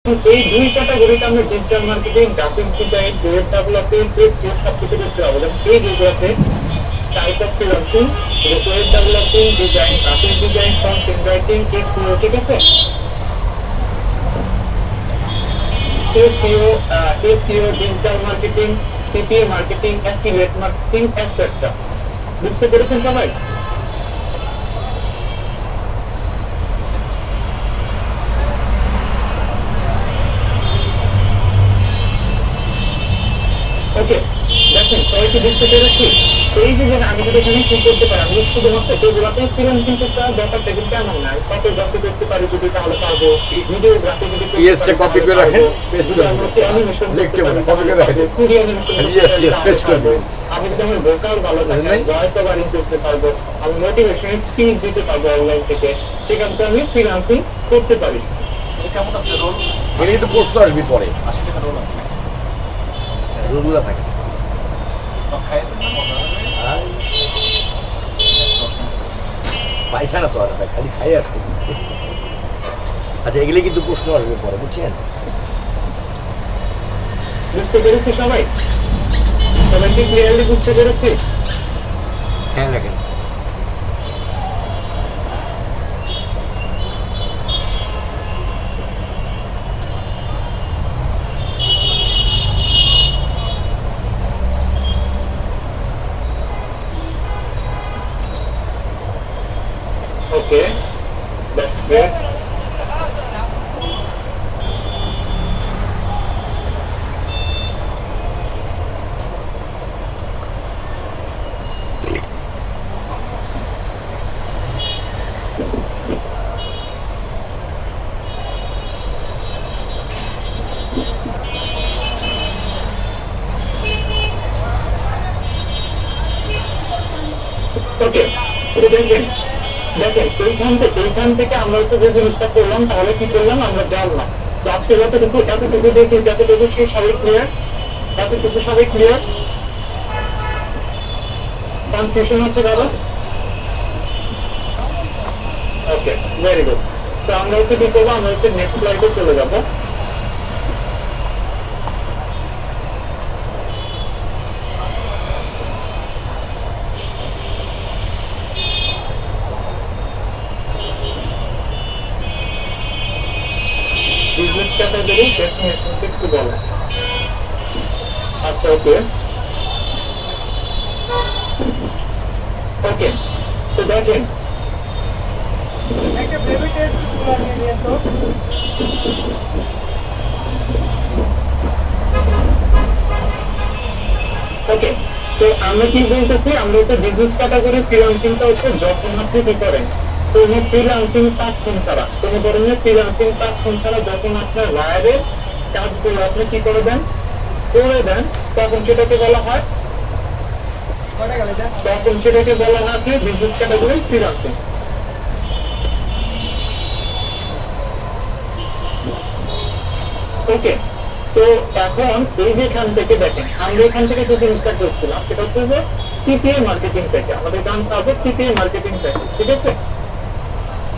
এই দুই ক্যাটাগরিতে আমরা digital marketing, graphic design, web development, SEO সবকিছু করতে পারবো। যেমন এই দুটোতে type of freelancing, web developing, design, graphic design, content writing, SEO, ঠিক আছে? SEO, digital marketing, CPA marketing, affiliate marketing, etcetera. বুঝতে পেরেছেন সবাই? ওকে, দেখেন সবাইকে বুঝতে পেরেছি। এই যে আমি যদি এখানে কি করতে পারি, আমি শুধুমাত্র এগুলোতে ফ্রিল্যান্সিং করতে হবে, ব্যাপারটা কিন্তু এমন না। ফটোগ্রাফি করতে পারি যদি, তাহলে পারবো। ভিডিওগ্রাফি যদি কপি করে রাখেন, পেস্ট করে অ্যানিমেশন লিখতে পারেন, কপি করে রাখেন, কুড়ি অ্যানিমেশন পেস্ট করে দেবেন। আমি যদি আমার ভোকাল ভালো থাকে, ভয়েস ওভারিং করতে পারবো, আমি মোটিভেশনাল স্পিচ দিতে পারবো অনলাইন থেকে, সেখান থেকে আমি ফ্রিল্যান্সিং করতে পারি। কেমন আছে রোল? এটা কিন্তু প্রশ্ন আসবে পরে, 80 টাকা রোল আছে। রোলগুলো থাকে। সব খাইয়েছেন না মজা হবে? পায়খানা তো আর না, খালি খাই আসতে। আচ্ছা, এগুলি কিন্তু প্রশ্ন আসবে পরে, বুঝছেন? বুঝতে পেরেছি সবাই? সবাইকে ক্লিয়ারলি বুঝতে পেরেছি? হ্যাঁ, দেখেন Okay, that's great. Okay, so then দেখেন এইখান থেকে আমরা হচ্ছে যে জিনিসটা করলাম, তাহলে কি করলাম আমরা জানলাম। তো আজকে এতটুকু দেখি, যতটুকু কি সবাই ক্লিয়ার? এতটুকু সবাই ক্লিয়ার? কনফিউশন হচ্ছে দাদা? ওকে, ভেরি গুড। তো আমরা হচ্ছে কি করবো, আমরা হচ্ছে নেক্সট স্লাইডে চলে যাবো। বিজনেস ক্যাটাগরি ডেফিনেশন একটু বলেন। আচ্ছা, ওকে ওকে, তো দেখেন একটা বেবি টেস্ট গুলো নিয়ে নিয়ে তো ওকে। তো আমরা কি বলতেছি, আমরা হচ্ছে বিজনেস ক্যাটাগরি ফ্রিল্যান্সিংটা হচ্ছে যখন আপনি কি করেন, কোনো ফ্রিল্যান্সিং প্ল্যাটফর্ম ছাড়া, কোনো ধরনের ফ্রিল্যান্সিং প্ল্যাটফর্ম ছাড়া যখন আপনার বাইরের কাজগুলো আপনি কি করে দেন, তখন সেটাকে বলা হয়, কি বিজনেস ক্যাটাগরি ফ্রিল্যান্সিং। ওকে, তো এখন এই যে এখান থেকে দেখেন, আমরা এখান থেকে যে জিনিসটা করছিলাম সেটা হচ্ছে যে সিপিএ মার্কেটিং থেকে আমাদের জানতে হবে, সিপিএ মার্কেটিং থেকে, ঠিক আছে?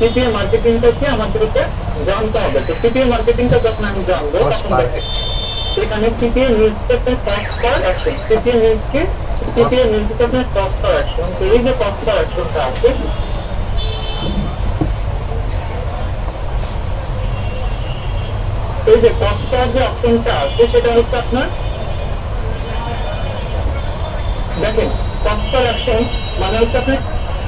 সিপিএ মার্কেটিংটা কি আমাদেরকে জানতে হবে। তো সিপিএ মার্কেটিংটা যখন আমি জানবো, তখন এখানে সিপিএ মিনস আপনার cost per action. CPA means কি? সিপিএ মিনস আপনার কস্ট পার অ্যাকশন। তো এই যে কস্ট পার অ্যাকশনটা আছে, এই যে কস্ট পার যে অপশনটা আছে, সেটা হচ্ছে আপনার, দেখেন কস্ট পার অ্যাকশন মানে হচ্ছে আপনার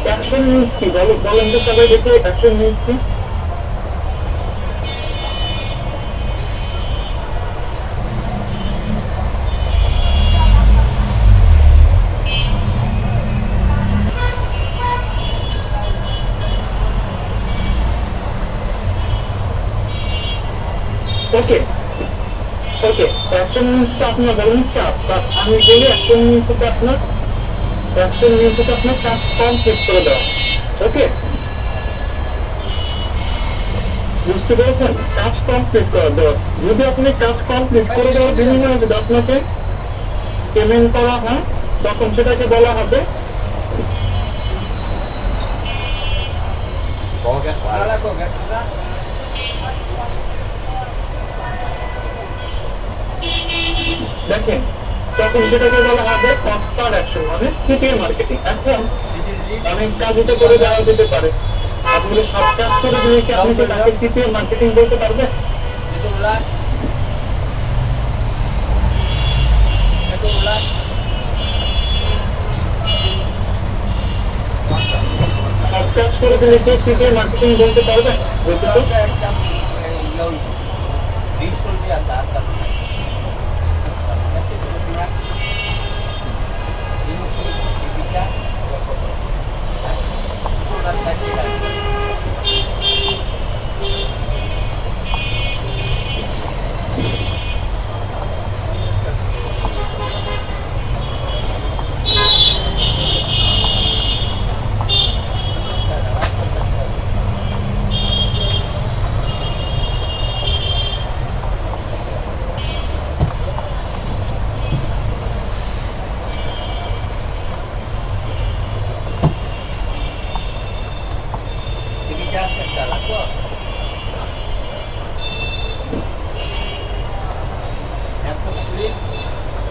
অ্যাকশন মিনস কি, বলেন তো সবাই দেখে অ্যাকশন মিনস কি? ওকে ওকে, অ্যাকশন মিনসটা আপনার বলেন কাজ, বাট আমি বলি অ্যাকশন মিনস হচ্ছে আপনার, অ্যাকশন মিনস হচ্ছে আপনার কাজ কমপ্লিট করে দেওয়া। ওকে, বুঝতে পেরেছেন? কাজ কমপ্লিট করে দেওয়া। যদি আপনি কাজ কমপ্লিট করে দেওয়ার বিনিময়ে যদি আপনাকে পেমেন্ট করা হয়, তখন সেটাকে বলা হবে দেখেন তখন যেটাকে বলা হবে কস্ট পার অ্যাকশন মানে সিপিএ মার্কেটিং। এখন অনেক কাজে করে দেওয়া যেতে পারে, আপনি সব কাজ করে দিলে কি আপনি তাকে সিপিএ মার্কেটিং বলতে পারবেন? সব কাজ করে দিলে কি সিপিএ মার্কেটিং বলতে পারবেন? বলতে তো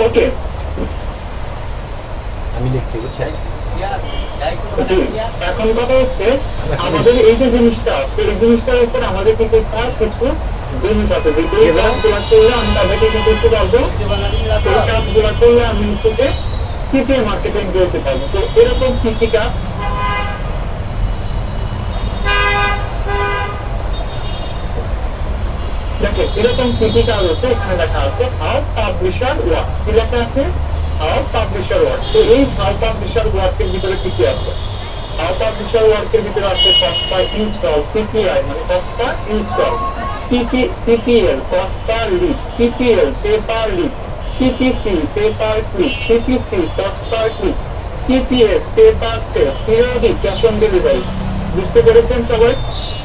ওকে। আমি লিখছি বুঝছেন। জি, এখন কথা হচ্ছে আমাদের এই যে জিনিসটা আছে এই জিনিসটার উপর আমাদের কিন্তু তার কিছু জিনিস আছে যে এই কাজগুলো করলে আমি তাদেরকে কিন্তু করতে পারবো, এই কাজগুলো করলে আমি হচ্ছে যে সিপিএ মার্কেটিং করতে পারবো। তো এরকম কি কি কাজ? দেখো এরকম কি কি কাজ আছে এখানে দেখা আছে হাউ পাবলিশার ওয়ার্ক, কি লেখা আছে হাউ পাবলিশার ওয়ার্ক। তো এই হাউ পাবলিশার ওয়ার্কের ভিতরে কি কি আছে? হাউ পাবলিশার ওয়ার্কের ভিতরে আছে কস্ট পার ইনস্টল, সিপিআই মানে cost per install, CPL cost per lead, CPL pay per lead, CPC pay per click, CPC cost per click, CPS pay per sale, periodic cash on delivery. বুঝতে পেরেছেন সবাই?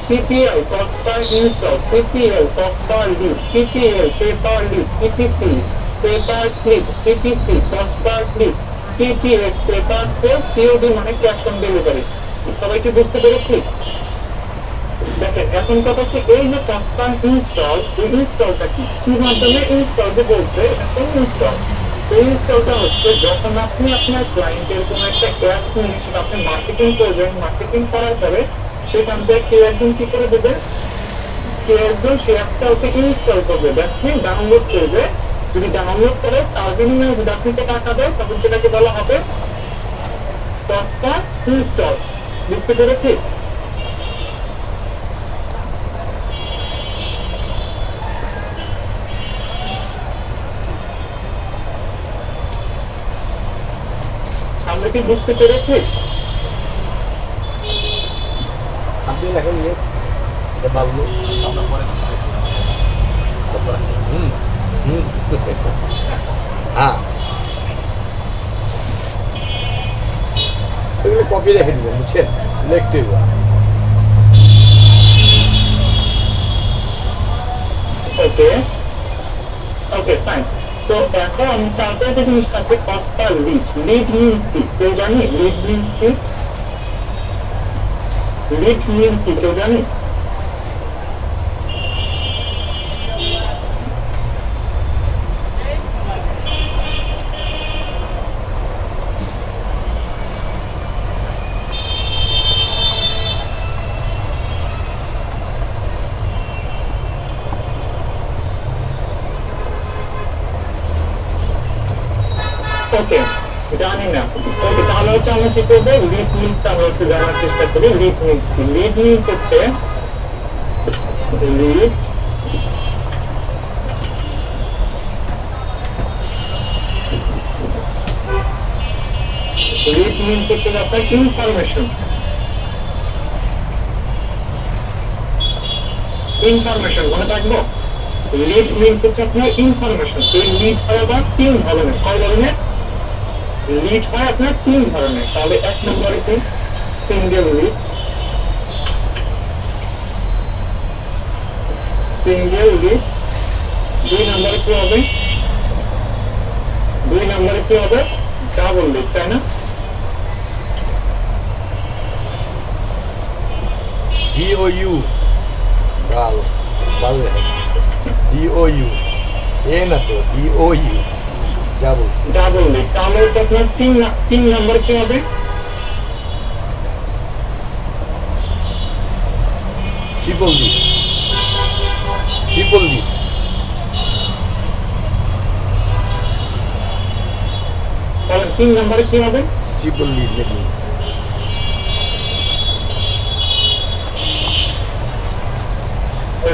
CPL cost per install, CPL cost per lead, CPL pay per lead, CPC pay per click, CPC cost per click, CPS pay per sale, COD মানে cash on delivery। সবাইকে বুঝতে পেরেছি? দেখেন এখন কথা হচ্ছে এই যে cost per install, এই ইনস্টলটা কি মাধ্যমে ইনস্টল যে বলছে ইনস্টল। এই ইনস্টলটা হচ্ছে যখন আপনি আপনার ক্লায়েন্টের কোনো একটা অ্যাপস নিয়ে সেটা আপনি মার্কেটিং করবেন, মার্কেটিং করার পরে সেখান থেকে কেউ একজন কি করে দেবে, কেউ একজন সেই অ্যাপসটা হচ্ছে ইনস্টল করবে, দ্যাটস মিন ডাউনলোড করবে। যদি ডাউনলোড করে তার বিনিময়ে যদি আপনাকে টাকা দেয় তখন সেটাকে বলা হবে কস্ট পার ইনস্টল। বুঝতে পেরেছি? আমরা কি বুঝতে পেরেছি? আপনি এখন ইয়েস এটা বাবলু আমরা পরে হুম হুম হ্যাঁ এগুলো কপি রেখে দিবেন বুঝছেন, লিখতে হবে। ওকে ওকে ফাইন। তো এখন তারপরে যে জিনিসটা আছে cost per lead. Lead means কি কেউ জানি? লিড মিনস কি? লিড মিনস কি কেউ জানি? ওকে জানি না। ওকে তাহলে হচ্ছে আমরা কি করবো, লিড মিনসটা আমরা হচ্ছে জানার চেষ্টা করি। লিড মিনস কি? লিড মিনস হচ্ছে লিড লিড মিনস হচ্ছে আপনার ইনফরমেশন। ইনফরমেশন মনে থাকবো? লিড মিনস হচ্ছে আপনার ইনফরমেশন। এই লিড হয় আবার তিন ধরনের। কয় ধরনের লিড হয়? আপনার তিন ধরনের। তাহলে এক নম্বরে কি সিঙ্গেল লিড, সিঙ্গেল লিড। দুই নম্বরে কি হবে? দুই নম্বরে কি হবে? ডাবল লিড, তাই না? DOU ভালো ভালো DOU এ না তো DOU যাবো ডাবল লিড, তাহলে হচ্ছে আপনার তিন নাম্বার কি হবে? ট্রিপল লিড তাহলে 3 নাম্বারে কি হবে? ট্রিপল লিড নাকি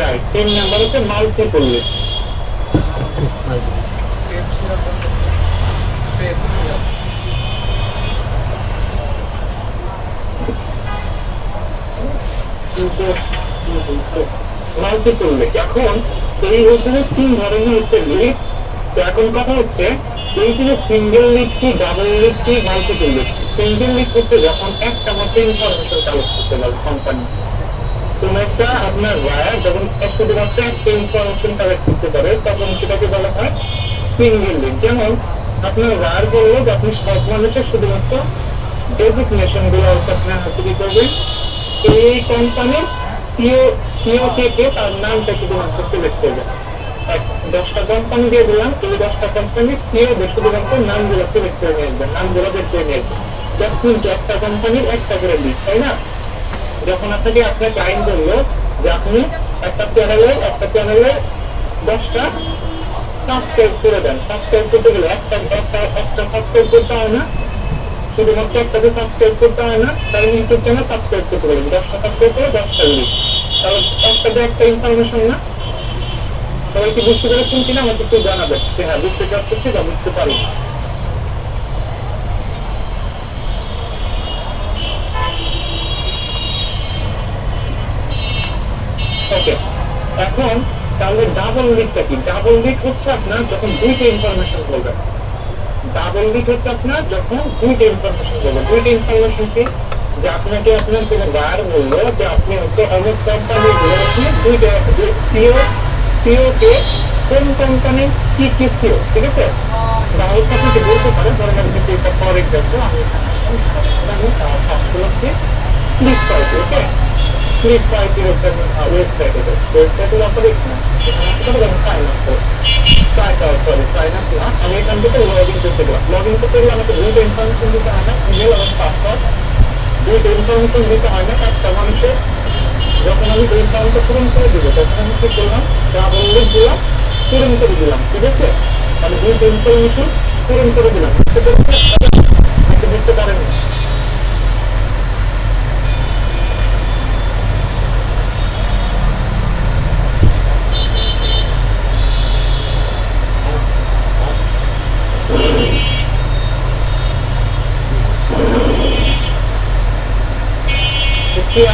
রাইট, 3 নাম্বার হচ্ছে মাল্টিপল লিড। Multiple lead. এখন এই হচ্ছে যে 3 ধরনের হচ্ছে লিড। তো এখন কথা হচ্ছে এই যে সিঙ্গেল লিড কি, ডাবল লিড কি, মাল্টিপল লিড। সিঙ্গেল লিড হচ্ছে যখন একটা মাত্র ইনফরমেশন কালেক্ট করতে পারবে কোম্পানি। কোন একটা আপনার ওয়্যার যখন শুধুমাত্র একটা ইনফরমেশন কালেক্ট করতে পারে তখন সেটাকে বলা হয় সিঙ্গেল লিড। যেমন আপনার ওয়্যার বললো যে আপনি সব মানুষের শুধুমাত্র ডেজিগনেশন গুলো হচ্ছে আপনার হাতে কি করবেন, এই কোম্পানির সিও কে তার নামটা শুধুমাত্র সিলেক্ট করবেন। 10টা কোম্পানি দিয়ে দিলাম, এই 10টা কোম্পানির সিও শুধুমাত্র নামগুলো সিলেক্ট করে নিয়ে আসবেন, নামগুলো বের করে নিয়ে আসবেন। কিন্তু একটা কোম্পানির একটা করে লিড, তাই না? যখন আপনাকে আপনার ক্লায়েন্ট বললো যে আপনি একটা চ্যানেলে 10টা সাবস্ক্রাইব করে দেন, সাবস্ক্রাইব করতে গেলে একটা সাবস্ক্রাইব করতে হয় না, শুধুমাত্র একটাকে সাবস্ক্রাইব করতে হয় না, তার ইউটিউব চ্যানেল সাবস্ক্রাইব করতে পারবেন। 10টা সাবস্ক্রাইব করে 10টা লিড, তাহলে একটাতে একটা ইনফরমেশন না। সবাই কি বুঝতে পেরেছেন কিনা আমাকে একটু জানাবেন যে হ্যাঁ বুঝতে পারতেছি বা বুঝতে পারি। ওকে, এখন তাহলে ডাবল লিডটা কি? ডাবল লিড হচ্ছে আপনার যখন দুইটা ইনফরমেশন বলবেন। ডাবল লিড হচ্ছে আপনার যখন দুইটা ইনফরমেশন বলবেন। দুইটা ইনফরমেশন কি? যে আপনাকে আপনার কোনো বার বললো যে আপনি হচ্ছে অনেক কোম্পানি দুইটা সিও কে কোন কোম্পানির কি সিও, ঠিক আছে? তাহলে আপনাকে বলতে পারেন, ধরেন আমি যদি এটা ফর এক্সাম্পল আমি সবগুলোকে ক্লিক করছি, ওকে? ফ্লিপকার্টের হচ্ছে ওয়েবসাইটের অপারেশন সাইন আপ না, আমি এখান থেকে লগ ইন করতে গেলাম। লগ ইন করতে গেলে আমাকে দুইটা ইনফরমেশন দিতে হয় না, ইমেল এবং পাসওয়ার্ড, দুইটা ইনফরমেশন দিতে হয় না একটা মানুষের। যখন আমি দুই ইনফরমেশন পূরণ করে দেবো তখন আমি কি করলাম, ডাবল লিড দিলাম, পূরণ করে দিলাম, ঠিক আছে? আমি দুইটা ইনফরমেশন পূরণ করে দিলাম। বুঝতে পেরেছেন? বুঝতে পারেন?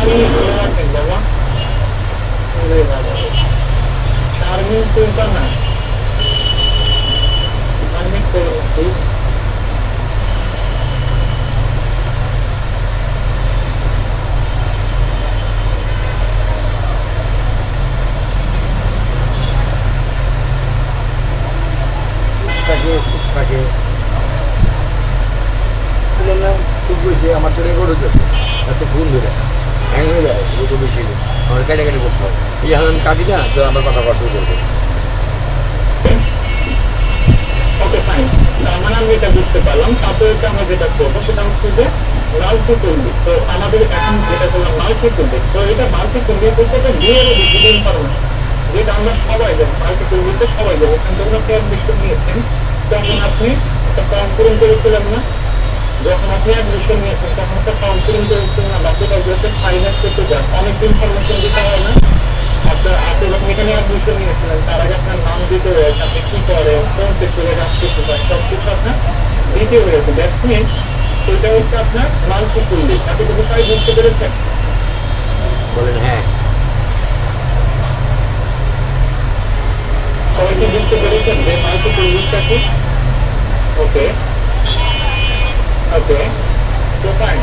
আমি ভালো রাখেন বাবা, শারমিন সুলতানা আনমিট করুন প্লিজ। থাকে চুপ করেছে, আমার তো রেকর্ড হতেছে এত ফোন ধরে হ্যাং হয়ে যায়, এগুলো বেশি আমার কেটে করতে হবে। এই যখন আমি কাটি না তো আমার কথা কষ্ট করবে। ওকে ফাইন, তার মানে আমি এটা বুঝতে পারলাম। তারপরে হচ্ছে আমরা যেটা করবো সেটা হচ্ছে যে মাল্টিপল লিড। তো আমাদের এখন যেটা করলাম মাল্টিপল লিড, তো এটা মাল্টিপল লিড বলতে দুইয়েরও বেশি ইনফরমেশন, যেটা আমরা সবাই জানি। মাল্টিপল লিডে সবাই জানি, এখান থেকে আপনি অ্যাডমিশন নিয়েছেন, তখন আপনি একটা ফর্ম পূরণ করেছিলেন না? যখন আপনি অ্যাডমিশন নিয়েছেন তখন একটা ফর্ম পূরণ করেছিলেন না? বাকিটা যেহেতু ফাইন্যান্স করতে যান অনেক ইনফরমেশন দিতে হয় না? আপনি যখন এখানে অ্যাডমিশন নিয়েছিলেন তার আগে আপনার নাম দিতে হয়েছে, আপনি কি করেন, কোন সেক্টরে কাজ করতে পারেন, সবকিছু আপনার দিতে হয়েছে। দ্যাটস মিন সেটা হচ্ছে আপনার মাল্টিপল লিড। আপনি কিন্তু সবাই বুঝতে পেরেছেন? বলেন হ্যাঁ। সবাই কি বুঝতে পেরেছেন যে মাল্টিপল লিডটা কি? ওকে ওকে, তো ফাইন।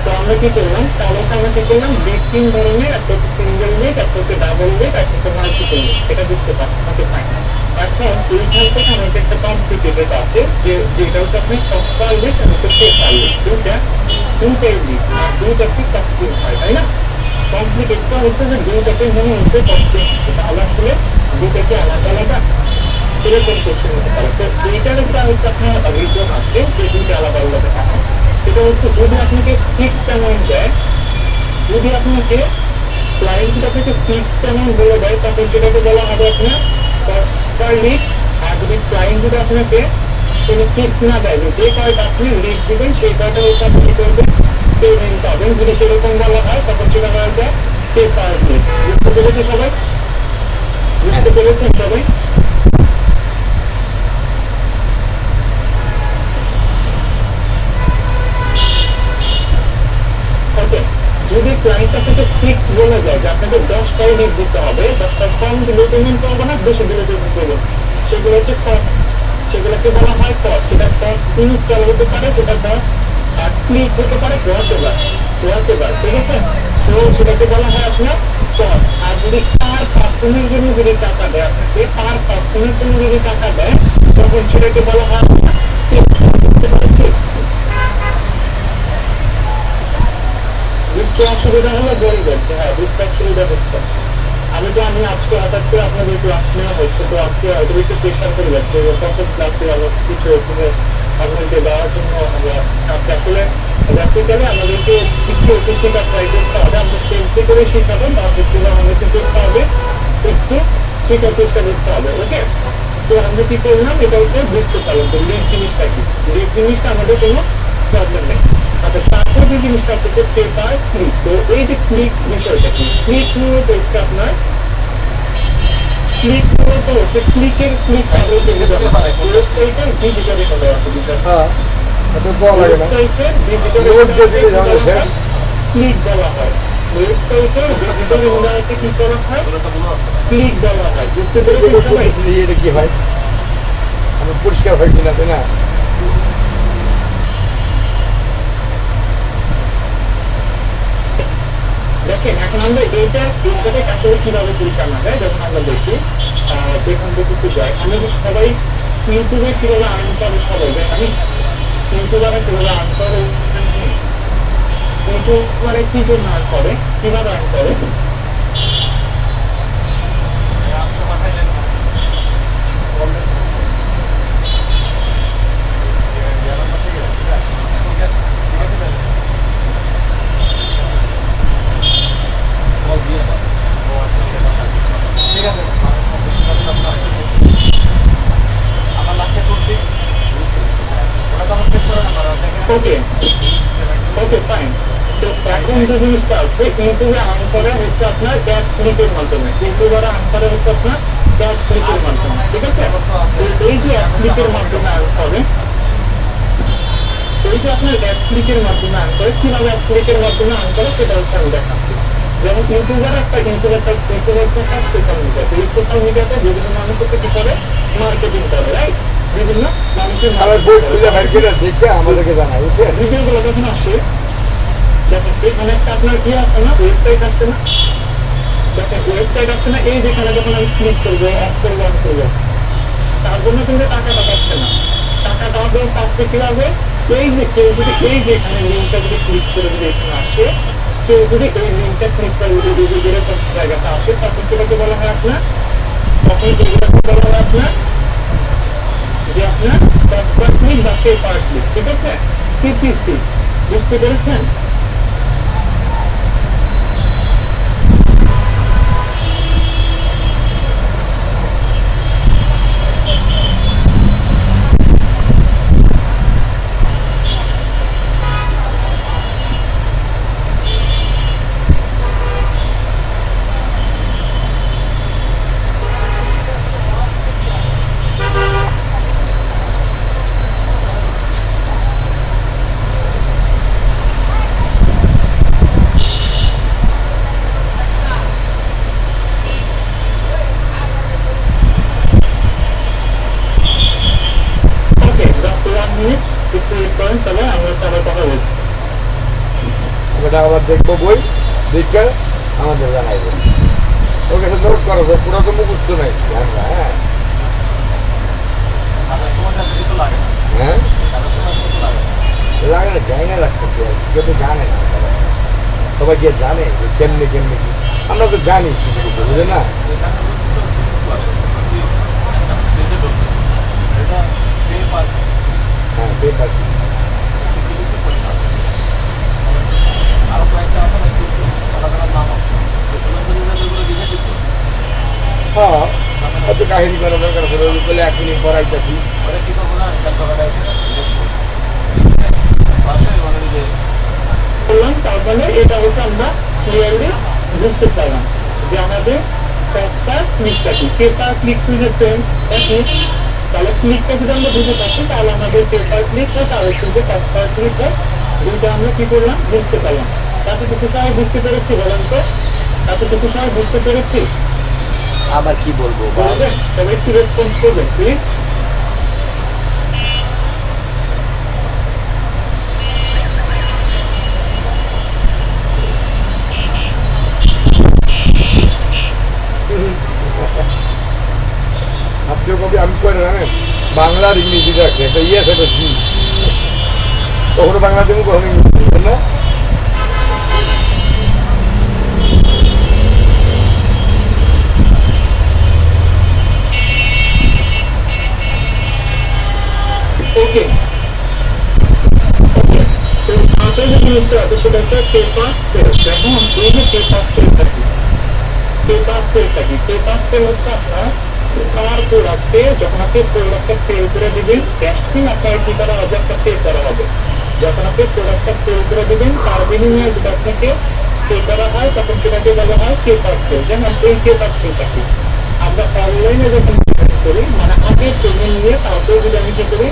তো আমরা কি করলাম, তাহলে আমরা কি করলাম, তিন ধরনের, একটা হচ্ছে সিঙ্গেল লিড, একটা হচ্ছে ডাবল লিড, একটা হচ্ছে মাল্টিপল লিড। এটা বুঝতে পারছেন? Okay fine. এখন এইখান থেকে আমাদের একটা কমপ্লিকেটেড আছে যেটা হচ্ছে আপনি সফটওয়্যার লিড আর হচ্ছে পেপার লিড, দুইটাই লিড আর দুইটাকে কস্টিং হয়, তাই না? কমপ্লিকেটটা হচ্ছে যে দুইটাকে মনে হচ্ছে কস্টিং, তাহলে আসলে দুইটাকে আলাদা আলাদা। এরকম কোশ্চেন হতে পারে। তো এইটার একটা হচ্ছে আপনার রিজন আছে যে দুইটা আলাদা আলাদা থাকে। সেটা হচ্ছে যদি আপনাকে ফিক্সড অ্যামাউন্ট দেয়, যদি আপনাকে ক্লায়েন্ট আপনাকে ফিক্সড অ্যামাউন্ট বলে দেয় তখন সেটাকে বলা হবে আপনার কস্ট পার লিড। আর যদি ক্লায়েন্ট যদি আপনাকে কোনো ফিক্স না দেয় যে কয়টা আপনি লিড দিবেন সেই কয়টা হচ্ছে আপনি কি করবেন পেমেন্ট পাবেন, যদি সেরকম বলা হয় তখন সেটা হয়ে যায় পে পার লিড। বুঝতে পেরেছি সবাই? বুঝতে পেরেছেন সবাই? ওকে, যদি ক্লায়েন্ট আপনাকে ফিক্স বলে যায় যে আপনাকে 10টাই লিড দিতে হবে, 10টা কম দিলে পেমেন্ট করবো না, বেশি দিলে পেমেন্ট করবো, সেগুলো হচ্ছে কস্ট। সেগুলোকে বলা হয় কস্ট। সেটা কস্ট ইনস্টল হতে পারে, সেটা কস্ট ক্লিক হতে পারে, হোয়াটএভার, ঠিক আছে? তো সেটাকে বলা হয় আপনার কস্ট। আর যদি পার পার্সনের জন্য যদি টাকা দেয় আপনাকে, পার পার্সনের জন্য যদি টাকা দেয় তখন সেটাকে বলা হয় আপনার বুঝতে পারছি? বুঝতে অসুবিধা হলে বলবেন যে হ্যাঁ বুঝতে অসুবিধা হচ্ছে। আমি আজকে হঠাৎ করে আপনাদের ক্লাস নেওয়া হচ্ছে, তো আজকে হয়তো একটু চেষ্টা করে যাচ্ছে কখন ক্লাসে আবার কিছু এখানে আপনাদেরকে দেওয়ার জন্য আমরা আসলে বেসিক্যালি আমাদেরকে একটু একটু শেখা ট্রাই করতে হবে। আমরা চেষ্টা করে শেখাবো, তার ক্ষেত্রে আমাদেরকে করতে হবে একটু শেখার চেষ্টা করতে হবে। ওকে, তো আমরা কি করলাম এটা হচ্ছে বুঝতে পারলাম তো লিড জিনিসটা কি। লিড জিনিসটা আমাদের কোনো প্রবলেম নেই। আচ্ছা, তারপর যে জিনিসটা হচ্ছে পেপার ক্লিক। তো এই যে ক্লিক বিষয়টা কি, ক্লিক মূলত হচ্ছে আপনার ক্লিক মূলত হচ্ছে ক্লিকের ক্লিক ওয়েবসাইটের ডিজিটালি চলে আসে বিষয়টা। হ্যাঁ এত বড় লাগে না ওয়েবসাইটের নোট দিয়ে দিলে ঝামেলা শেষ। ক্লিক বলা হয়। ওয়েবসাইটের ডিজিটাল ইন্টারনেটে কি করা হয়, ক্লিক বলা হয়। বুঝতে পেরেছেন সবাই? এটা কি হয় আমি পরিষ্কার হয় কিনা তাই না? দেখেন এখন আমরা এইটাকে আসলে কিভাবে পরিচালনা যায়, যখন আমরা দেখি যেখান থেকে একটু যাই, আমরা যে সবাই ইউটিউবে কিভাবে আর্ন করে সবাই জানি, ইউটিউবারে কিভাবে আর্ন করে, ইউটিউবারে কি জন্য আর্ন করে, কিভাবে আর্ন করে। ওকে ওকে ফাইন। তো এখন যে জিনিসটা আছে ইউটিউবে আর্ন করে হচ্ছে আপনার ক্যাশ ক্লিকের মাধ্যমে, ইউটিউবারে আর্ন করে হচ্ছে আপনার ক্যাশ ক্লিকের মাধ্যমে, ঠিক আছে? তো এই যে অ্যাপ ক্লিকের মাধ্যমে আর্ন করে, এই যে আপনার অ্যাপ ক্লিকের মাধ্যমে আর্ন করে, কিভাবে অ্যাপ ক্লিকের মাধ্যমে আর্ন করে সেটা হচ্ছে আমি দেখাচ্ছি। যেমন ইউটিউবার একটা সোশ্যাল মিডিয়া, এই সোশ্যাল মিডিয়াতে বিভিন্ন মানুষ হচ্ছে কি করে মার্কেটিং করে, রাইট? বিভিন্ন মানুষের আমার বই খুলে বাইর করে দেখে আমাদেরকে জানাই বুঝছেন। ভিডিওগুলো যখন আসে, দেখেন এখানে একটা আপনার কি আছে না, ওয়েবসাইট আসছে না, দেখেন ওয়েবসাইট আসছে না, এই যেখানে যখন আমি ক্লিক করবো অফ করবো অন করবো, তার জন্য কিন্তু টাকাটা পাচ্ছে না। টাকাটা হবে পাচ্ছে কিভাবে, এই যে কেউ যদি এই যে এখানে লিঙ্কটা যদি ক্লিক করে যদি এখানে আসে, কেউ যদি এই লিঙ্কটা ক্লিক করে যদি এরকম জায়গাটা আসে, তখন সেটাকে বলা হয় আপনার, তখন এগুলোকে বলা হয় আপনার যে আপনার কস্ট পার ক্লিক বা পে পার ক্লিক, ঠিক আছে? সিপিসি, বুঝতে পেরেছেন? আমরা আবার দেখবো বই দেখে আমাদের জানাইবো। ওর কাছে নোট করো, পুরো তো মুখস্থ নাই আমরা। হ্যাঁ হ্যাঁ লাগে না, যাই না লাগতেছে, কেউ তো জানে না, সবাই গিয়ে জানে যে কেমনি কেমনি কি। আমরা তো জানি কিছু কিছু, বুঝে না? পেপার হ্যাঁ পেপার আরো কয়েকটা আছে না কিন্তু আলাদা আলাদা নাম আছে তো সুন্দর সুন্দর লিখে দিত হ্যাঁ এত কাহিনী করা দরকার আছে বলে 1 মিনিট পর আইতাছি ওরা কি করবো না ক্যালকুলেটার পাশে মানে যে করলাম, তার মানে এটা হচ্ছে আমরা ক্লিয়ারলি বুঝতে পারলাম যে আমাদের কাজটা ক্লিকটা কি, paper click to the same একই। তাহলে ক্লিকটা যদি আমরা বুঝে থাকি তাহলে আমাদের পেপার ক্লিক হয়, তাহলে কিন্তু কাজটার ক্লিক হয়, দুইটা আমরা কি করলাম বুঝতে পারলাম। তাতটুকু সবাই বুঝতে পেরেছি বলেন তো, তাতটুকু সবাই বুঝতে পেরেছি? আবার কি বলবো বলবেন সবাই একটু রেসপন্স করবেন প্লিজ। আপনিও কবি আমি করে জানেন বাংলার ইংরেজি আছে একটা ইয়ে আছে একটা জি কখনো বাংলা দেবো কখনো ইংরেজি দেবো না ওকে ওকে, তো আমাদের যে জিনিসটা আছে সেটা হচ্ছে পেপার সেল। এখন এই যে পেপার সেলটা কি, পেপার সেলটা কি, পেপার সেল হচ্ছে আপনার তার প্রোডাক্টে যখন আপনি প্রোডাক্টটা সেল করে দিবেন ক্যাশিং আপনার কি করা হবে, একটা পে করা হবে। যখন আপনি প্রোডাক্টটা সেল করে দিবেন তার বিনিময়ে যদি আপনাকে পে করা হয় তখন সেটাকে বলা হয় পেপার সেল। যেমন এই পেপার সেলটা কি, আমরা অনলাইনে যখন পেমেন্ট করি মানে আগে পেমেন্ট নিয়ে তারপরে যদি আমি কি করি,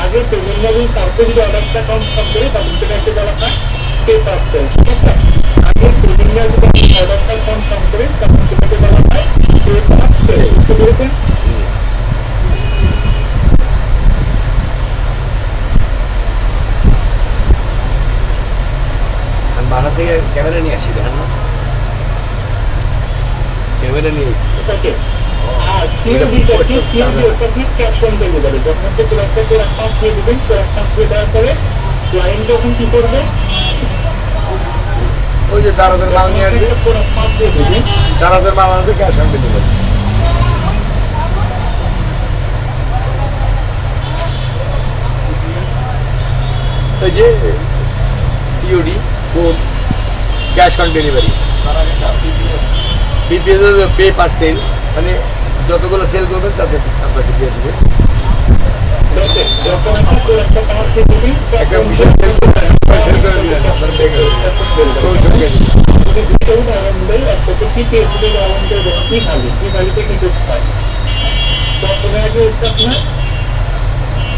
আগে পেমেন্ট নিয়ে তারপরে যদি অর্ডারটা কনফার্ম করি তখন সেটাকে বলা হয় পেপার সেল। ঠিক আছে, আগে পেমেন্ট নিয়ে যদি আপনি অর্ডারটা কনফার্ম করি তখন সেটাকে বলা হয় পেপার সেল। বুঝতে পেরেছেন? আমি বাসা থেকে ক্যামেরা নিয়ে আসি দেখেন না ক্যামেরা নিয়ে এসেছি ওকে, আর সিওডি কি ক্যাশ অন ডেলিভারি, যখন আপনি প্রোডাক্টটাকে অ্যাডভান্স দিয়ে দিবেন তো অ্যাডভান্স দিয়ে দেওয়ার পরে ক্লায়েন্ট যখন কি করবে, ওই যে দারাদের মাল নিয়ে আসবে অ্যাডভান্স দিয়ে দিবেন দারাদের মাল আনবে ক্যাশ অন ডেলিভারি ওই যে COD code cash on delivery তার আগে PPS BPS pay per sale মানে যতগুলো সেল করবেন তাতে আপনাকে দিয়ে দেবে যখন আপনি প্রোডাক্টটা কামার দিয়ে দিবেন একটা বিশেষ সেল করে দিলেন আপনার পে করে দিলেন যদি দুটো উদাহরণ দেয় একটা তো পিপিএস উদাহরণ দেয় কি ভ্যালিতে কি করতে হয়, প্রথমে আগে হচ্ছে আপনার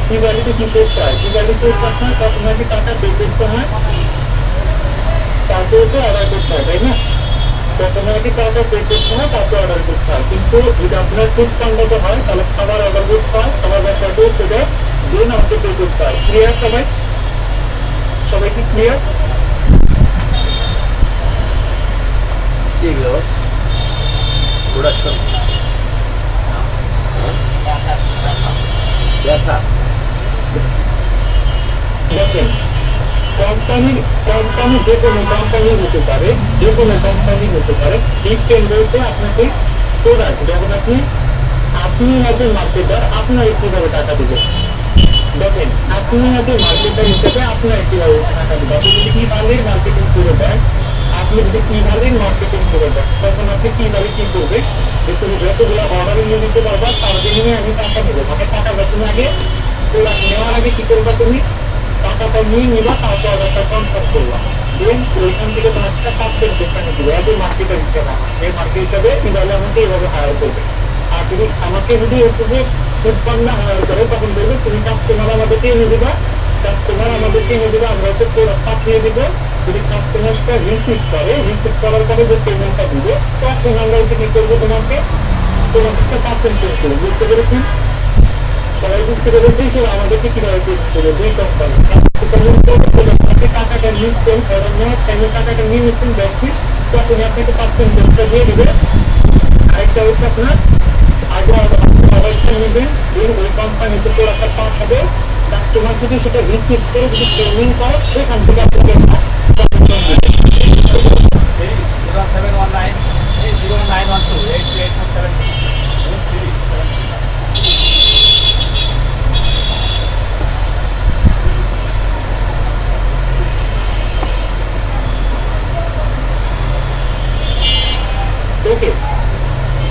কি ভ্যালিতে কি করতে হয়, কি ভ্যালিতে হচ্ছে আপনার প্রথমে আগে টাকা পে করতে হয় তারপরে তো অর্ডার করতে হয়, তাই না? প্রথমে আগে টাকা পে করতে হয় তারপরে অর্ডার করতে হয়। কিন্তু যদি আপনার ফুড পান্ডাতে হয় তাহলে খাবার অর্ডার করতে হয়, খাবার ব্যবসাতেও সেটা দেন আমাকে পে করতে হয়। ক্লিয়ার সবাই? সবাই কি ক্লিয়ার? এগুলো প্রোডাকশন ব্যথা দেখেন কোম্পানি যে কোনো কোম্পানি হতে পারে, যে কোনো কোম্পানি হতে পারে বিগ টেন্ডারতে আপনাকে প্রোডাক্ট যখন আপনি একজন মার্কেটার আপনার কিভাবে টাকা দিবেন, দেখেন আপনি একজন মার্কেটার হিসেবে আপনার কিভাবে টাকা দিবেন, আপনি যদি কি ভালোই মার্কেটিং করে দেন, আপনি যদি কি ভালোই মার্কেটিং করে দেন তখন আপনি কিভাবে কি করবেন যে তুমি যতগুলো অর্ডার নিয়ে নিতে পারবা তার বিনিময়ে আমি টাকা নেবো, মানে টাকাটা তুমি আগে প্রোডাক্ট নেওয়ার আগে কি করবা, তুমি টাকাটা নিয়ে নিবা তারপর অর্ডারটা কনফার্ম করবা, দেন ওইখান থেকে তোমার একটা পার্সেন্ট ডিসকাউন্ট দিবে এজ এ মার্কেটার হিসেবে। এই মার্কেট হিসাবে কিভাবে আমাকে এইভাবে হায়ার করবে, আর যদি আমাকে যদি এসে ফুড না হায়ার করে তখন বলবে তুমি কাস্টমার আমাদেরকে এনে দিবা, কাস্টমার আমাদেরকে এনে দিবা, আমরা হচ্ছে প্রোডাক্ট পাঠিয়ে দিব, যদি কাস্টমারটা রিসিভ করে, রিসিভ করার পরে যে পেমেন্টটা দিবে তখন আমরা হচ্ছে কি করবো তোমাকে একটা পার্সেন্ট করবো। বুঝতে পেরেছেন? সবাই বুঝতে পেরেছি যে আমাদেরকে কিভাবে পেমেন্ট করবে, দুই কোম্পানি টাকাটা নিচ্ছেন টাকাটা নিয়ে নিচ্ছেন ব্যক্তি তখন আপনাকে পার্সেন্টেজটা দিয়ে দিবে। আরেকটা হচ্ছে আপনার আগে অর্ডারটা নেবেন, ওই কোম্পানিতে প্রোডাক্টটা পাঠাবে, কাস্টমার যদি সেটা রিসিভ করে যদি পেমেন্ট করে সেখান থেকে আপনাকে এই 0719 এই 0912 82847 3 ওকে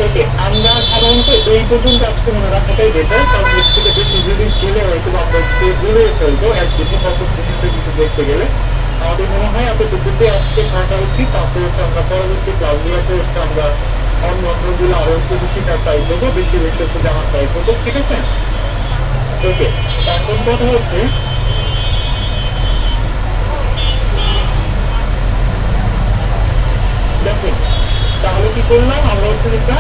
ওকে, আমরা সাধারণত এই পর্যন্ত আজকে মনে রাখাটাই বেটার, কারণ এর থেকে বেশি যদি ছেলে হয়তো আমরা আজকে দূরে ফেলবো একদিকে কত কিছু দেখতে গেলে। আমাদের মনে হয় এতটুকুতে আজকে থাকা উচিত। তারপরে হচ্ছে আমরা পরবর্তী ক্লাসগুলোতে হচ্ছে আমরা অন্য অন্যগুলো আরো একটু বেশি ট্রাই করবো, বেশি বেশি হচ্ছে জানার ট্রাই করবো, ঠিক আছে? ওকে, এখন কথা হচ্ছে দেখুন, তাহলে কি করলাম আমরা হচ্ছে এটা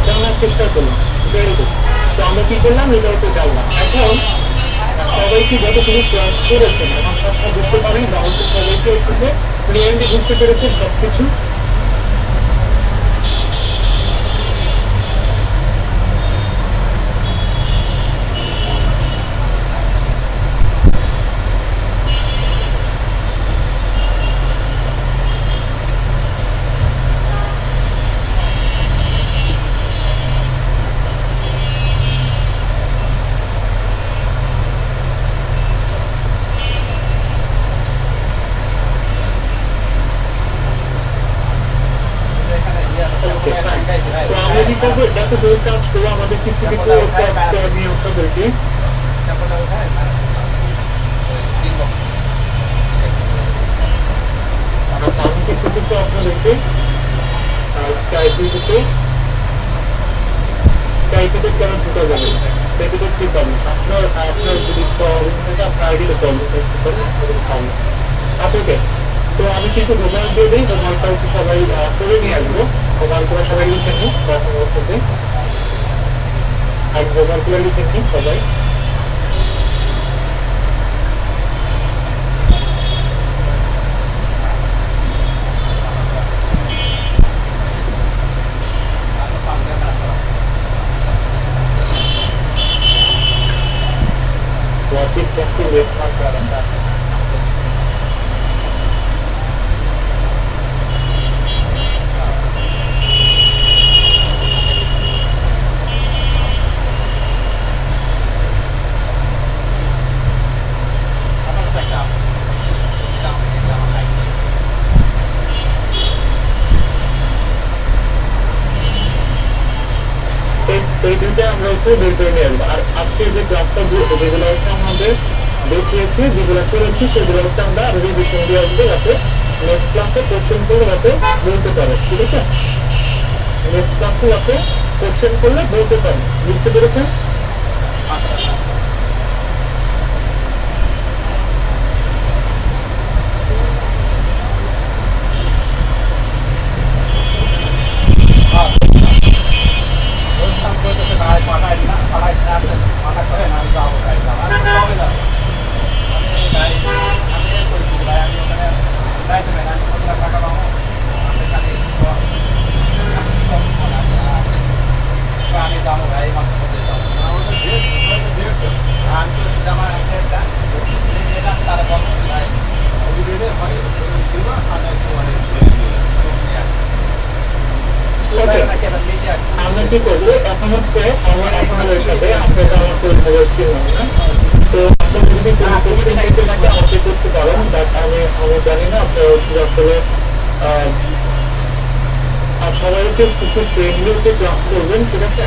জানার চেষ্টা করলাম, ভেরি গুড। তো আমরা কি করলাম, এটা হচ্ছে জানলাম। এখন সবাইকে যতটুকু ক্লাস করেছেন আমার কথা বুঝতে পারেন বা হচ্ছে সবাইকে হচ্ছে ক্লিয়ারলি বুঝতে পেরেছেন সবকিছু। তো আমরা কি করবো, দেখো যে কাজ করবো আমাদের কিছু কিছু নিয়ে আপনাদেরকে আমি কিছু কিছু আপনাদেরকে স্কাইপিতে কেন ঢুকা যাবে সেটিতে কি পাবেন আপনার আপনার যদি প্রবলেম থাকে আপনার আইডিতে প্রবলেম থাকতে আপনাকে। তো আমি কিছু হোমওয়ার্ক দিয়ে দিই, হোমওয়ার্কটা হচ্ছে সবাই করে নিয়ে আসবো। হোমওয়ার্কগুলো সবাই লিখে নিই সাথে, আর হোমওয়ার্কগুলো লিখে নিই সবাই। What is the response? এই দুইটা আমরা হচ্ছে বের করে নিয়ে আসবো। আর আজকে যে ক্লাসটা যেগুলো হচ্ছে আমাদের দেখিয়েছি, যেগুলো করেছি সেগুলো হচ্ছে আমরা রিভিশন দিয়ে আসবো, যাতে নেক্সট ক্লাসে কোশ্চেন করে যাতে বলতে পারে, ঠিক আছে? নেক্সট ক্লাসে যাতে কোশ্চেন করলে বলতে পারে, বুঝতে পেরেছেন? আমরা কি করবো এখন হচ্ছে আমার আপনাদের সাথে আপনাদের আমার পরিচয় ছিল না, তো আপনাদের যদি কোনো কোশ্চেন থেকে থাকে আমাকে করতে পারেন, বাট আমি জানি না আপনারা হচ্ছে আসলে আর সবাই হচ্ছে কিছু ফ্রেন্ডলি হচ্ছে ক্লাস করবেন, ঠিক আছে?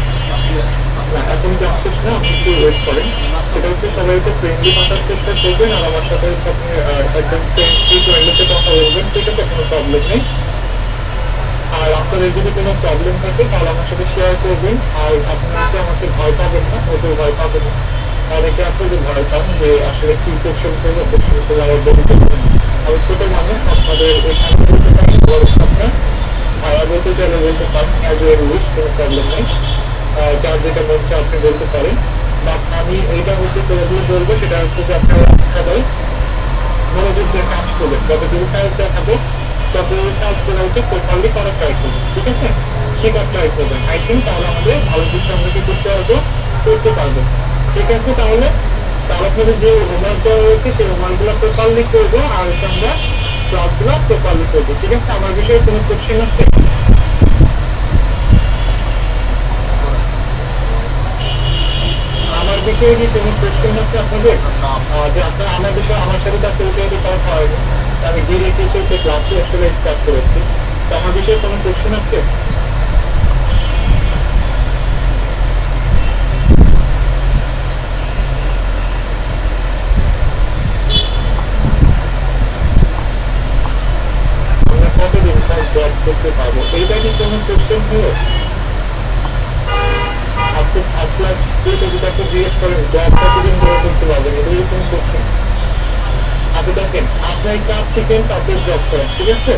না এখন ক্লাস শেষ না, আপনি একটু ওয়েট করেন। সেটা হচ্ছে সবাই হচ্ছে ফ্রেন্ডলি থাকার চেষ্টা করবেন, আর আমার সাথে হচ্ছে আপনি একদম ফ্রেন্ডলি কথা বলবেন, ঠিক আছে? কোনো প্রবলেম নেই। আর আপনাদের যদি কোনো প্রবলেম থাকে তাহলে আমার সাথে শেয়ার করবেন। আর আপনি হচ্ছে আমাকে ভয় পাবেন না, ওদের ভয় পাবেন না। অনেকে আপনাদের ভয় পান যে আসলে কি কোশ্চেন করবো, কোশ্চেন করবো আবার বলতে পারেন। আমি ছোট মানুষ, আপনাদের এখানে বলতে পারেন, বড় আপনার ভাড়া বলতে চাইলে বলতে পারেন, অ্যাজ এ রুলস, কোনো প্রবলেম নেই। যার যেটা বলছে আপনি বলতে পারেন, বাট আমি এইটা হচ্ছে পুরোপুরি বলবো, সেটা হচ্ছে যে আপনারা সবাই মনোযোগ দিয়ে কাজ করবেন, যতটুকু কাজ দেখাবো ততটুকু কাজ করে হচ্ছে প্রপারলি করার ট্রাই করবেন, ঠিক আছে? শেখার ট্রাই করবেন। আই থিঙ্ক তাহলে আমাদের ভালো কিছু আমরা কি করতে পারবো, করতে পারবো, ঠিক আছে? তাহলে তার আপনাদের যে হোমওয়ার্ক দেওয়া হয়েছে সেই হোমওয়ার্কগুলো প্রপারলি করবো, আর হচ্ছে আমরা ক্লাসগুলো প্রপারলি করবো, ঠিক আছে? আমার বিষয়ে কোনো কোশ্চেন আছে? আমার বিষয়ে কি কোনো কোশ্চেন আছে আপনাদের? যে আপনারা আমার বিষয়ে আমার সাথে তো আসলে কথা হয়নি, আমি ডিরেক্ট এসে ক্লাসে আসলে স্টার্ট করেছি, তো আমার বিষয়ে কোনো কোশ্চেন আছে? করতে পারবো, এইটা কি কোনো কোশ্চেন হলো? আপনি আপনার যদি তাকে জিজ্ঞেস করেন জব কতদিন ধরে করতে পারবেন, এটা যদি কোনো কোশ্চেন। আপনি দেখেন আপনার কাজ শিখেন, তারপর জব করেন, ঠিক আছে?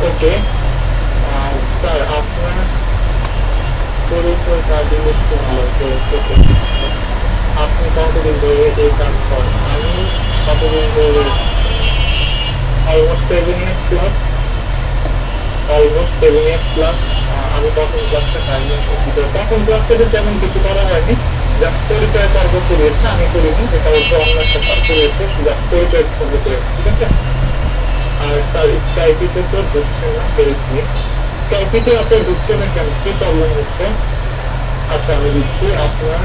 ওকে স্যার, আপনার পরিচয় কাজে একটু ভালো করে আপনি কতদিন ধরে এই কাজ করেন? আমি কতদিন ধরে almost 7 years plus, almost 7 years plus. আমি প্রথম ক্লাসটা টাইমে প্রথম ক্লাসটাতে তেমন কিছু করা হয়নি, জাস্ট পরিচয় পর্ব করিয়েছে, আমি করিনি, এটা হচ্ছে অন্য একটা স্যার করিয়েছে, জাস্ট পরিচয় পর্ব করেছে, ঠিক আছে? আর স্যার স্কাইপিতে তো ঢুকছে না, পেরেছি। স্কাইপিতে আপনার ঢুকছে না কেন, কি প্রবলেম হচ্ছে? আচ্ছা আমি দিচ্ছি আপনার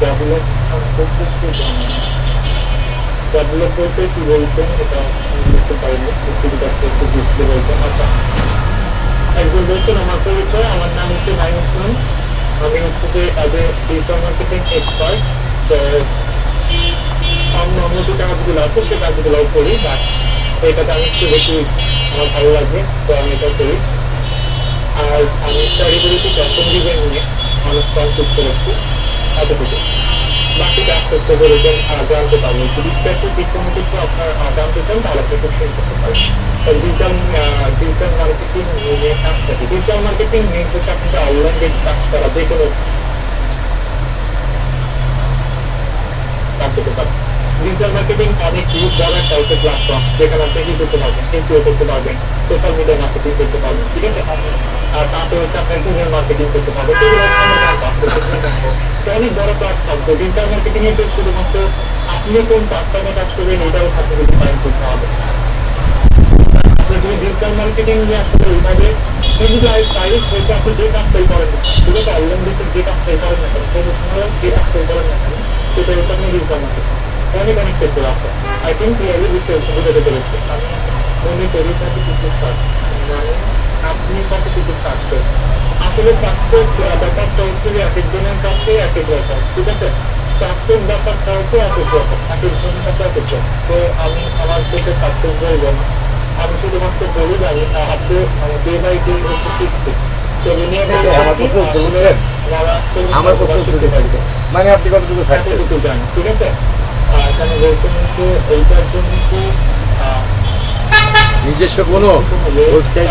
ডেভেলপ সম্পর্কে একটু জানান। ডেভেলপ বলতে কি বলছেন এটা আমি বুঝতে পারিনি, একটু বুঝতে বলছেন। আচ্ছা, একজন বলছেন আমার পরিচয়, আমার নাম হচ্ছে নাইম ইসলাম, আমি হচ্ছে যে as a digital marketing expert. তো অন্য যে কাজগুলো আছে সে কাজগুলোও করি, বাট এটাতে আমি একটু বেশি আমার ভালো লাগে, তো আমি এটা করি। আর আমি স্টাডিবিলিটি ক্যাপ্টেন ডিজাইন নিয়ে মানুষ কনসিড করেছি, এতটুকু। বাকি কাজ করতে পেরেছেন জানতে পারবেন, যদি স্পেসিফিক কোনো কিছু আপনার জানতে চান তাহলে আপনি কোশ্চেন করতে পারেন। ডিজিটাল মার্কেটিং নিয়ে কাজ থাকে, ডিজিটাল মার্কেটিং নিয়ে হচ্ছে আপনাকে অনলাইন কাজ করা, যে কোনো কাজ করতে পারেন। ডিজিটাল মার্কেটিং অনেক ইউজ করার একটা হচ্ছে প্ল্যাটফর্ম, যেখানে আপনি কি করতে পারবেন, এসইও করতে পারবেন, সোশ্যাল মিডিয়া মার্কেটিং করতে পারবেন, ঠিক আছে? আর তারপরে হচ্ছে আপনার ইমেল মার্কেটিং করতে পারবেন, এগুলো অনেক বড় প্ল্যাটফর্ম। তো ডিজিটাল মার্কেটিং এর শুধুমাত্র আপনি কোন প্ল্যাটফর্মে কাজ করবেন এটাও আপনাকে ডিফাইন করতে হবে। আপনি যদি ডিজিটাল মার্কেটিং নিয়ে আসলে ওইভাবে ডিজিটাল সাইজ হয়েছে, আপনি যে কাজটাই করেন, ঠিক আছে? অনলাইন বেসিস যে কাজটাই করেন না কেন, প্রফেশনাল যে কাজটাই করেন না কেন, সেটা হচ্ছে আপনি ডিজিটাল মার্কেটিং। অনেক অনেক ক্ষেত্রে আছে। আই থিঙ্ক ক্লিয়ারলি বুঝতে পেরেছি। আমি মনে করি তাকে কিছু কাজ, মানে আপনি কত কিছু কাজ করেন। আসলে সাকসেস ব্যাপারটা হচ্ছে যে এক একজনের কাছে এক এক রকম, ঠিক আছে? সাকসেস ব্যাপারটা হচ্ছে এক এক রকম, এক একজনের কাছে এক এক রকম। তো আমি আমার থেকে সাকসেস বলবো না, আমি শুধুমাত্র বলি যে আমি আপনি ডে বাই ডে হচ্ছে শিখছি। আমার প্রশ্ন উত্তর বুঝছেন? আমার প্রশ্ন উত্তর দিচ্ছি, মানে আপনি কতটুকু সাকসেস জানেন, ঠিক আছে? কেন বলছেন যে এইটার জন্য কি নিজস্ব কোনো ওয়েবসাইট?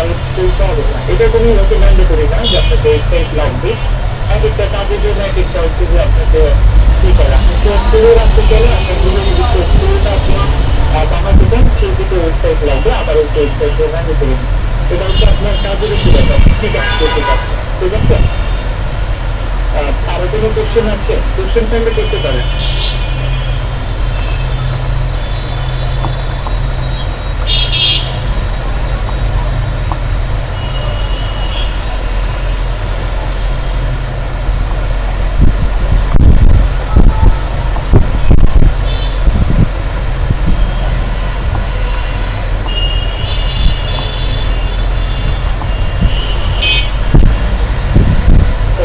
এটা কোনো রেকমেন্ড করি না যে আপনাকে ওয়েবসাইট লাগবে। এক একটা কাজের জন্য এক একটা হচ্ছে যে আপনাকে কি করে, আপনি শুরু রাখতে গেলে আপনার শুরুটা আপনি বানাতে চান, সেই দিকে ওয়েবসাইট লাগবে, আবার ওই ওয়েবসাইট রেকমেন্ড করি। এটা হচ্ছে আপনার কাজের একটু ব্যাপার, কি কাজ করতে পারছেন, ঠিক আছে? আরো কোনো কোশ্চেন আছে? কোশ্চেন থাকলে করতে পারেন।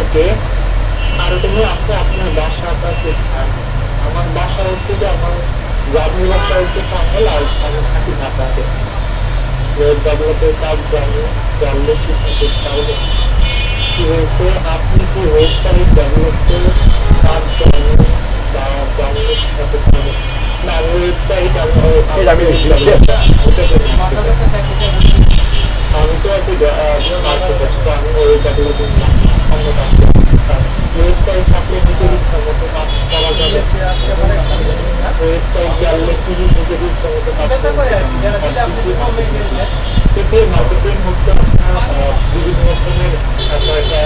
ওকে, আর তুমি আপনি আপনার বাসাটা কোথায়? আমার বাসা হচ্ছে যে আমার গ্রামের বাসা হচ্ছে টাঙ্গাইল, আর আমি থাকি ঢাকাতে। ডেভেলপের কাজ জানলে কি করতে কি হয়েছে, আপনি কি ওয়েবসাইট ডেভেলপের কাজ জানেন বা জানলে শিখাতে পারবেন? না, আমি ওয়েবসাইট আমি বুঝছি। আমি তো আর কি আমি ওই ডেভেলপিং অন্য কাজ ওয়েবসাইট থাকলে নিজের ইচ্ছা মতো কাজ করা যাবে। ওয়েবসাইট জানলে কি নিজের ইচ্ছা মতো কাজ সিপিএ মার্কেটিং হচ্ছে আপনার বিভিন্ন রকমের আপনার একটা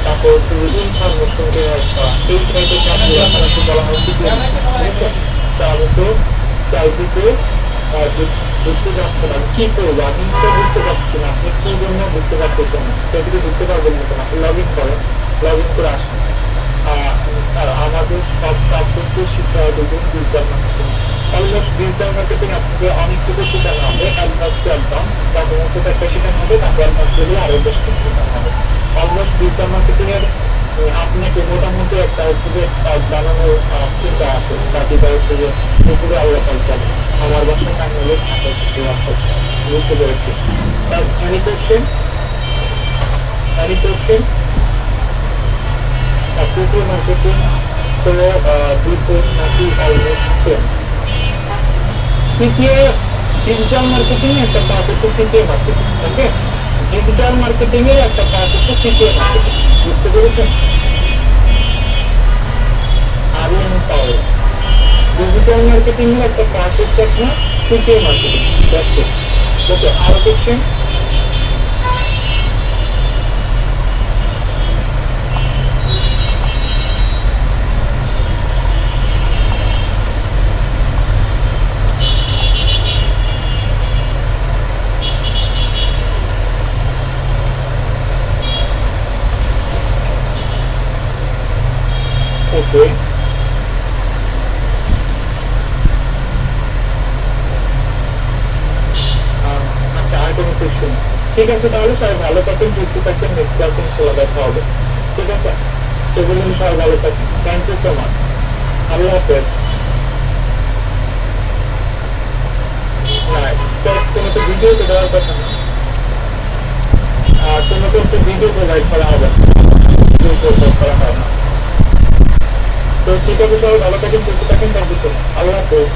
তারপর ইনফরমেশন এই টাইপের কাজগুলো আপনাকে বলা হয় সিপিএম। আমি তো চাইতে বুঝতে পারছি না কি করবো, আপনি তো বুঝতে পারছি না আপনি কি জন্য বুঝতে পারতেছেন না, সেদিকে বুঝতে পারবেন না। আপনি লগ ইন করেন, লগ ইন করে আসেন। আর আমাদের সব কাজ করতে শিখতে হবে digital marketing. Almost digital marketing আপনাকে অনেক কিছু শেখানো হবে, অ্যাডভান্স টু অ্যাডভান্স। ডকুমেন্টস একটা শেখানো হবে, তারপর অ্যাডভান্স করলে আরো বেশ কিছু শেখানো হবে। অলমোস্ট ডিজিটাল মার্কেটিং এর আপনাকে মোটামুটি একটা হচ্ছে যে বানানোর চিন্তা আছে, বাকিটা হচ্ছে যে পুরো আল্লাহ পাল্টাবে। আমার বাসার নাম হলো বুঝতে পেরেছি। Any question? Any question? Digital marketing তো দুটো নাকি অলমোস্ট সেম। তৃতীয় ডিজিটাল মার্কেটিং এর একটা পার্ট হচ্ছে তৃতীয় মার্কেটিং। ওকে, ডিজিটাল মার্কেটিং এর একটা পার্ট হচ্ছে তৃতীয় মার্কেটিং। বুঝতে পেরেছেন? ডিজিটাল মার্কেটিং এর একটা পার্ট হচ্ছে আপনার তৃতীয় মার্কেটিং। ওকে, আরো কোশ্চেন? ওকে, আচ্ছা, আর কোনো কোশ্চেন? ঠিক আছে, তাহলে সবাই ভালো থাকেন, সুস্থ থাকেন। নেক্সট ক্লাসে ইনশাআল্লাহ দেখা হবে। ঠিক আছে, সেগুলো সবাই ভালো থাকেন। Thank you so much. আল্লাহ হাফেজ। না, কোনো তো ভিডিও তো দেওয়ার কথা না, আর কোনো তো ভিডিও প্রোভাইড করা হবে না, ভিডিও প্রোভাইড করা হয় না। তো ঠিক আছে, সবাই ভালো থাকেন, সুস্থ থাকেন। Thank you so much. আল্লাহ হাফেজ।